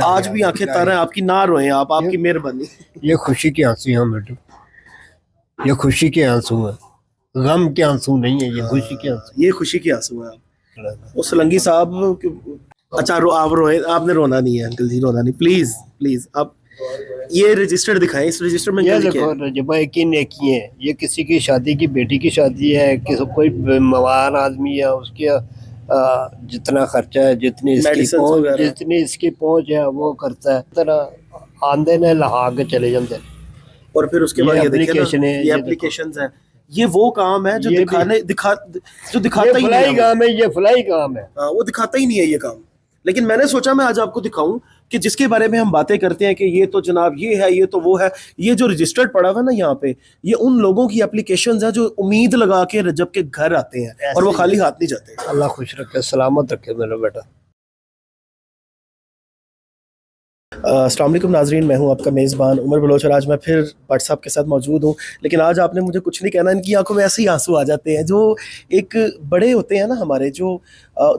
आज भी आंखें तर हैं आपकी, ना रोएं आप, आपकी मेहरबानी। ये खुशी के आंसू हैं बेटू, ये खुशी के आंसू हैं, गम के आंसू नहीं है, ये खुशी के आंसू। ये खुशी के आंसू हैं आप। वो सोलंकी साहब अच्छा आप रोए, आपने रोना नहीं है अंकल जी, रोना नहीं, प्लीज प्लीज। आप ये रजिस्टर दिखाएं, इस रजिस्टर में ये क्या लिखा देखो है? रजबा की नेकी है, ये किसी की शादी की बेटी की शादी है, किसी कोई मवान आदमी है उसके जितना खर्चा है, Medicines वगैरह। जितनी इसकी पहुंच है वो करता है। तरह आंदे ने लहा के चले जाते हैं। और फिर उसके ये बाद ये देखिए application ना, है, ये ये एप्लीकेशंस हैं। ये वो काम है जो ये जो दिखाता ये ही नहीं फलाई है वो। काम है, ये फलाई काम है। हाँ, वो दिखाता ही नहीं है ये काम। लेकिन मैंने सोचा मैं आज आपको दिखाऊं कि जिसके बारे में हम बातें करते हैं कि ये तो जनाब ये है, ये तो वो है, ये जो रजिस्टर्ड पड़ा हुआ है ना यहाँ पे, ये उन लोगों की एप्लीकेशंस है जो उम्मीद लगा के रजब के घर आते हैं और वो खाली हाथ नहीं जाते। अल्लाह खुश रखे, सलामत रखे मेरा बेटा। अस्सलाम वालेकुम नाजरीन, मैं हूं आपका मेज़बान उमर बलोच और आज मैं फिर भट्ट साहब के साथ मौजूद हूं। लेकिन आज आपने मुझे कुछ नहीं कहना, इनकी आंखों में ऐसे ही आंसू आ जाते हैं जो एक बड़े होते हैं ना हमारे, जो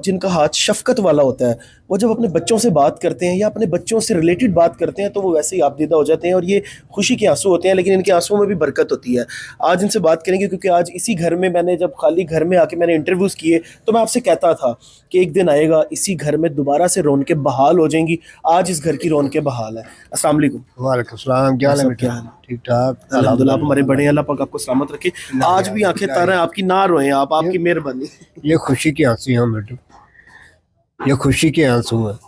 जिनका हाथ शफकत वाला होता है, वो जब अपने बच्चों से बात करते हैं या अपने बच्चों से रिलेटेड बात करते हैं तो वो वैसे ही आपदीदा हो जाते हैं और ये खुशी के आंसू होते हैं। लेकिन इनके आंसुओं में भी बरकत होती है। आज इनसे बात करेंगे क्योंकि आज इसी घर में मैंने जब खाली घर में आके मैंने इंटरव्यूज़ किए तो मैं आपसे कहता था कि एक दिन आएगा इसी घर में दोबारा से रौनकें बहाल हो जाएंगी। आज इस घर की रौनकें बहाल है। अस्सलाम वालेकुम। वालेकुम सलाम, क्या हाल है बेटा? ठीक ठाक अल्हम्दुलिल्लाह, आप हमारे बड़े हैं, अल्लाह पाक आपको सलामत रखे। आज भी आंखें तर हैं आपकी, ना रोएं आप, आपकी मेहरबानी। ये खुशी के आंसू हैं बेटू, ये खुशी के आंसू हैं,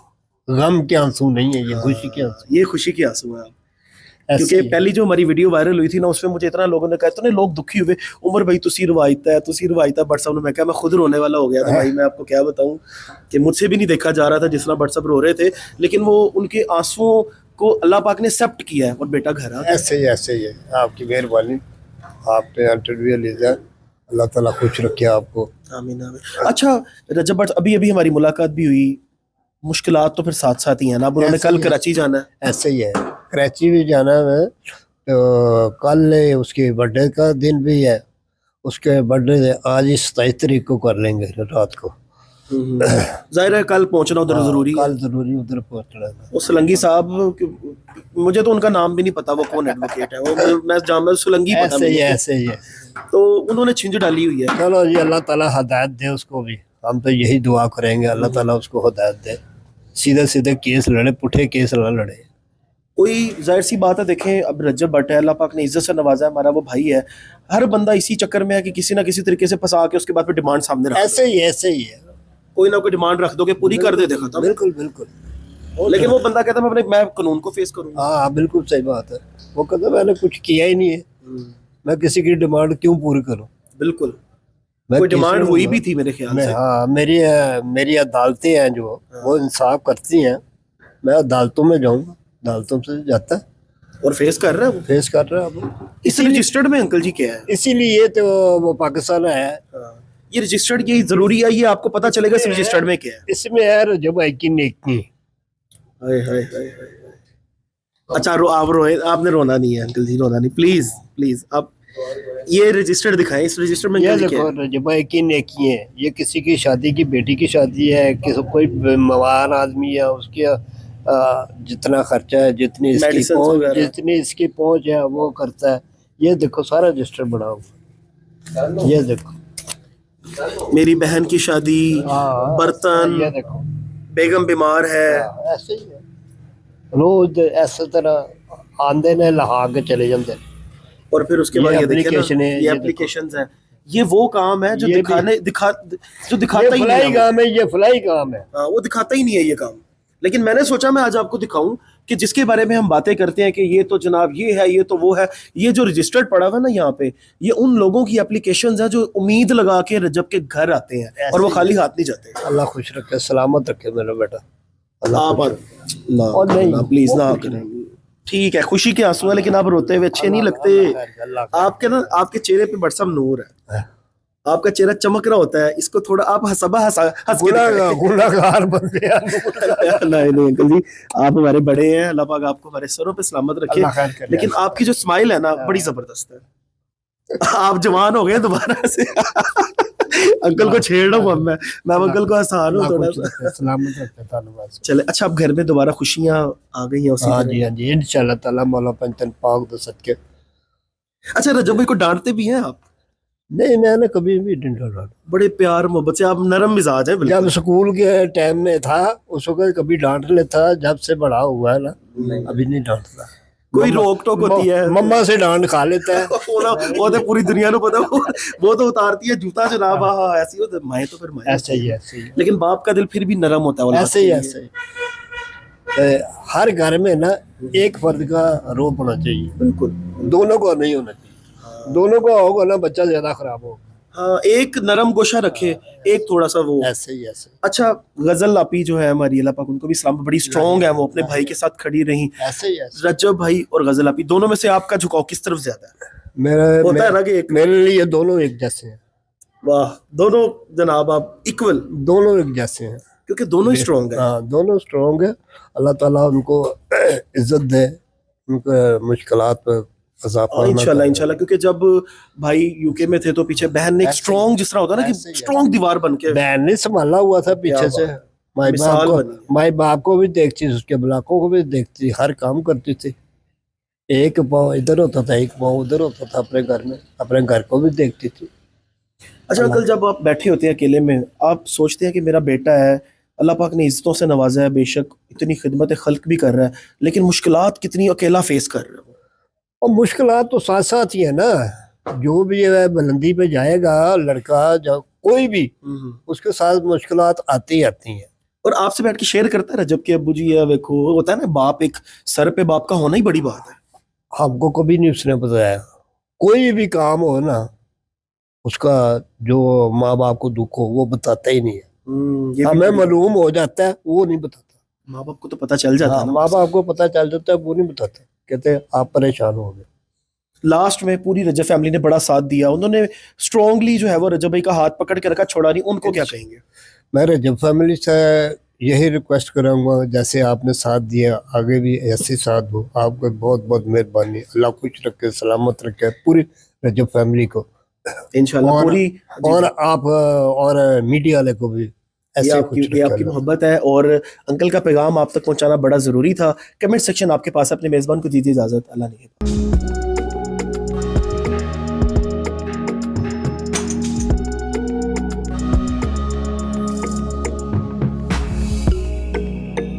गम के आंसू नहीं है, ये खुशी के आंसू। ये खुशी के आंसू हैं आप। ऐसे क्योंकि ही। पहली जो हमारी वीडियो वायरल हुई थी ना, उसमें मुझे इतना लोगों ने कहा, इतने लोग दुखी हुए, उमर भाई तुसी रवायत है। बट साहब ने, मैं क्या, मैं खुद रोने वाला हो गया था भाई। मैं आपको क्या बताऊं कि मुझसे भी नहीं देखा जा रहा था जिस तरह बट साहब रो रहे थे, लेकिन वो उनके आंसुओं को अल्लाह पाक ने एक्सेप्ट किया है और बेटा घर आ गया। ऐसे ही है, आपकी मेहरबानी, आपने इंटरव्यू लिया, अल्लाह ताला खुश रखे आपको। आमीन आमीन। अच्छा रजब भट्ट, अभी अभी हमारी मुलाकात भी हुई, मुश्किलात तो फिर साथ साथ ही है ना। अब उन्होंने ऐसे कल ही है। कराची जाना है। ऐसे ही है, कराची भी जाना है, तो कल उसके बर्थडे का दिन भी है, उसके बर्थडे आज ही 27 तारीख को कर लेंगे रात को। जाहिर है कल पहुंचना उधर जरूरी है। कल जरूरी उधर पहुंचना है। वो सोलंकी साहब, मुझे तो उनका नाम भी नहीं पता वो कौन एडवोकेट है। वो मैं जामा सोलंकी पता ऐसे ही मुझे। है, ऐसे ही है। तो उन्होंने छिंज डाली हुई है। चलो जी, अल्लाह ताला हदायत दे उसको भी, हम तो यही दुआ करेंगे, अल्लाह ताला उसको हदायत दे, सीधे सीधे केस लड़े, पुठे केस ना लड़े। कोई जाहिर सी बात है, देखें अब रजब भट्ट है, अल्लाह पाक ने इज्जत से नवाजा है, हमारा वो भाई है। हर बंदा इसी चक्कर में है कि किसी ना किसी तरीके से फंसा के उसके बाद फिर डिमांड सामने रख, ऐसे ही है, कोई ना कोई डिमांड रख दोगे, पूरी कर दे देखा था। बिल्कुल बिल्कुल। लेकिन वो बंदा कहता मैं कानून को फेस करूंगा। हाँ बिल्कुल सही बात है, वो कहता मैंने कुछ किया ही नहीं है, मैं किसी की डिमांड क्यों पूरी करूं। बिल्कुल, मैं कोई डिमांड किसी- हुई भी थी मेरे ख्याल से। हाँ, मेरी अदालतें हैं जो वो इंसाफ करती हैं, मैं अदालतों में जाऊंगा, अदालतों से जाता है, और फेस कर रहा है वो। फेस कर रहा है अब। इस रजिस्टर्ड में अंकल जी क्या है? इसीलिए तो वो पाकिस्तान है। ये रजिस्टर्ड, ये जरूरी है, ये आपको पता चलेगा इस रजिस्टर्ड में क्या है। इसमें यार जब की नेकी। हाय हाय हाय हाय। अच्छा आप रोए, आपने रोना नहीं है अंकल जी, रोना नहीं, प्लीज प्लीज। आप ये रजिस्टर्ड दिखाएं, इस रजिस्टर में क्या ये लिखा देखो है? रजबा की नेकी है, ये किसी की शादी की बेटी की शादी है, किसी कोई मवान आदमी है उसके जितना खर्चा है, Medicines वगैरह। जितनी इसकी पहुंच है वो करता है। ये देखो सारा रजिस्टर बना हुआ, ये देखो मेरी बहन की शादी, बर्तन, ये देखो, बेगम बीमार है। ऐसे ही है, रोज ऐसे तरह आंदे ने लहा के चले जाते हैं। और फिर उसके ये बाद ये देखिए application ना, है, ये ये एप्लीकेशंस हैं। ये वो काम है जो ये जो दिखाता ये ही नहीं फलाई है वो। काम है, ये फलाई काम है। हाँ, वो दिखाता ही नहीं है ये काम। लेकिन मैंने सोचा मैं आज आपको दिखाऊं कि जिसके बारे में हम बातें करते हैं कि ये तो जनाब ये है, ये तो वो है, ये जो रजिस्टर्ड पड़ा हुआ है ना यहाँ पे, ये उन लोगों की एप्लीकेशंस है जो उम्मीद लगा के रजब के घर आते हैं और वो खाली हाथ नहीं जाते। अल्लाह खुश रखे, सलामत रखे मेरा बेटा। आप ना और नहीं, ना प्लीज वो ना कुछ करें। ठीक है, खुशी के आंसू है, लेकिन आप रोते हुए अच्छे नहीं लगते। आपके ना, आपके चेहरे पे बरसम नूर है, आपका चेहरा चमक रहा होता है। इसको थोड़ा आप हंस के दिखाएं। गुनाहगार बंदे हैं। नहीं नहीं अंकल जी, आप हमारे बड़े हैं, अल्लाह पाक आपको हमारे सरों पे सलामत रखे। अल्लाह खैर करे। लेकिन आपकी जो स्माइल है ना, बड़ी जबरदस्त है। आप जवान हो गए दोबारा से। अंकल को छेड़ रहा हूँ अब मैं अब अंकल को आसान हूँ अल्लाह थोड़ा खुश सा। रखे, सलामत रखे थानू बस। चले अच्छा, अब घर में दोबारा खुशियां आ गई हैं उसी हाँ तरह। जी, हाँ जी, इंशाल्लाह ताला मौला पंचन पाक दो सदके। अच्छा, रजब भाई को डांटते भी हैं आप? नहीं, मैंने कभी भी नहीं डांटा। बड़े प्यार मोहब्बत से, आप नरम मिजाज है जब बिल्कुल। स्कूल के टाइम में था उस वक्त कभी डांट लेता, जब से बड़ा हुआ है ना अभी नहीं डांटता। कोई मम्मा- रोक टोक होती है? मम्मा से डांट खा लेता है। वो तो पूरी दुनिया को पता, वो तो उतारती है जूता जनाब, हाँ ऐसी हो तो माए, तो फिर माए ऐसे ही, ऐसे ही, लेकिन बाप का दिल फिर भी नरम होता है औलाद ऐसे ही, के लिए। ऐसे ही। हर घर में ना एक फर्द का रोप होना चाहिए, बिल्कुल। दोनों को नहीं होना चाहिए। दोनों को होगा ना बच्चा ज्यादा खराब होगा। हाँ, एक नरम गोशा रखे, एक थोड़ा सा वो। ऐसे ही, ऐसे ही, अच्छा, गजल आपी जो है हमारी, अल्लाह पाक उनको भी सलाम, बड़ी स्ट्रांग है, वो अपने भाई के साथ खड़ी रही। ऐसे ही, ऐसे रजब भाई और गजल आपी दोनों में से आपका झुकाव किस तरफ ज्यादा है? ही। मेरा होता है ना कि एक, मेरे लिए दोनों एक जैसे हैं। वाह, दोनों जनाब आप इक्वल, दोनों एक जैसे हैं, क्योंकि दोनों ही स्ट्रांग है। हाँ दोनों स्ट्रॉन्ग है। अल्लाह ताला उनको इज्जत दे, उनके मुश्किलात पर इजाफा ना इंशाल्लाह करे। इंशाल्लाह, क्योंकि जब भाई यूके में थे तो पीछे बहन ने एक ऐसे ही- स्ट्रांग, जिस तरह होता है ना ऐसे कि ही है। स्ट्रांग दीवार बन के बहन ने संभाला हुआ था पीछे से। बात है। मिसाल बनी है। माई बाप को भी देखती थी, उसके ब्लाकों को भी देखती, हर काम करती थी। एक पाँव इधर होता था, एक पाँव उधर होता था अपने घर में, अपने घर को भी देखती थी। अच्छा अंकल, जब आप बैठे होते हैं अकेले में, आप सोचते हैं कि मेरा बेटा है, अल्लाह पाक ने इज्जतों से नवाजा है, बेशक इतनी खिदमत खल्क भी कर रहा है, लेकिन मुश्किलात कितनी अकेला फेस कर रहा है वो। और मुश्किलात तो साथ साथ ही है ना। जो भी है बुलंदी पे जाएगा लड़का, जो कोई भी, उसके साथ मुश्किलात आती ही आती हैं। और आपसे बैठ के शेयर करता है रजब के अब्बू जी, ये देखो, होता है ना बाप, एक सर पे बाप का होना ही बड़ी बात है। हमको कभी नहीं उसने बताया। कोई भी काम हो ना, उसका जो माँ बाप को दुख हो वो बताता ही नहीं है। ये भी हमें बड़ी- मालूम हो जाता है, वो नहीं बताता। माँ बाप को तो पता चल जाता है हाँ, ना। माँ बाप को पता चल जाता है, वो नहीं बताता। कहते हैं आप परेशान हो गए। लास्ट में पूरी रजब फैमिली ने बड़ा साथ दिया, उन्होंने स्ट्रांगली जो है वो रजब भाई का हाथ पकड़ के रखा, छोड़ा नहीं, उनको क्या कहेंगे? मैं रजब फैमिली से यही रिक्वेस्ट करूँगा, जैसे आपने साथ दिया आगे भी ऐसे साथ दो। आपको बहुत बहुत मेहरबानी। अल्लाह खुश रखे, सलामत रखे पूरी रजब फैमिली को। इंशाल्लाह और- पूरी। और आप और मीडिया वाले को भी ये ऐसे आपकी कुछ ये आपकी मोहब्बत है, और अंकल का पैगाम आप तक पहुंचाना बड़ा जरूरी था। कमेंट सेक्शन आपके पास है, अपने मेजबान को दीजिए इजाजत। अल्लाह ने